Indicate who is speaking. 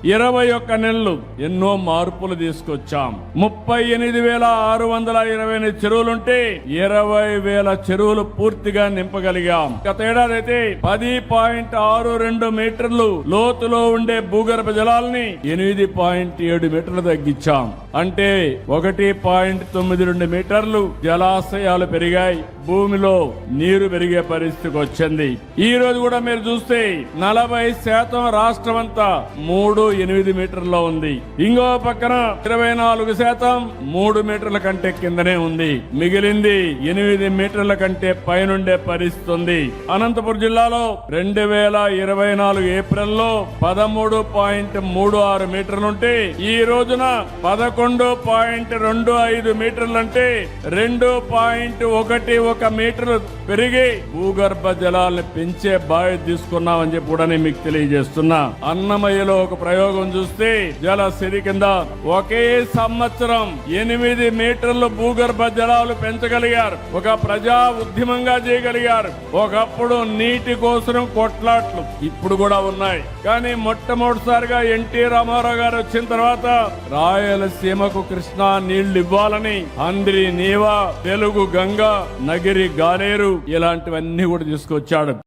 Speaker 1: 21 నెలలు ఎన్నో మార్పులు తీసుకొచ్చాం. 38,628 చెరువులుంటే 20,000 చెరువులు పూర్తిగా నింపగలిగాం. గత ఏడాది అయితే 10.62 మీటర్లు లోతులో ఉండే భూగర్భ జలాల్ని 8.7 మీటర్లు తగ్గించాం. అంటే 1.92 మీటర్లు జలాశయాలు పెరిగాయి. భూమిలో నీరు పెరిగే పరిస్థితికి వచ్చింది. ఈ రోజు కూడా మీరు చూస్తే 40% రాష్ట్రం అంతా 3.8 మీటర్లో ఉంది. ఇంకో పక్కన 24% 3 మీటర్ల కంటే కిందనే ఉంది. మిగిలింది 8 మీటర్ల కంటే పైనుండే పరిస్థితి ఉంది. అనంతపురం జిల్లాలో 2024 ఏప్రిల్లో 13.36 మీటర్లుంటే ఈ రోజున 11.25 మీటర్లంటే 2.11 మీటర్ పెరిగి భూగర్భ జలాలను పెంచే బాధ్యత తీసుకున్నామని చెప్పి కూడా నేను మీకు తెలియజేస్తున్నా. అన్నమయ్యలో ఒక ప్రయోగం చూస్తే జల సిరి కింద ఒకే సంవత్సరం 8 మీటర్లు భూగర్భ జలాలు పెంచగలిగారు. ఒక ప్రజా ఉద్యమంగా చేయగలిగారు. ఒకప్పుడు నీటి కోసం కొట్లాట్లు ఇప్పుడు కూడా ఉన్నాయి. కానీ మొట్టమొదటిసారిగా ఎన్టీ రామారావు గారు వచ్చిన తర్వాత రాయలసీమకు కృష్ణా నీళ్లు ఇవ్వాలని అంద్రి నీవా, తెలుగు గంగ, నగిరి గాలేరు ఇలాంటివన్నీ కూడా తీసుకొచ్చాడు.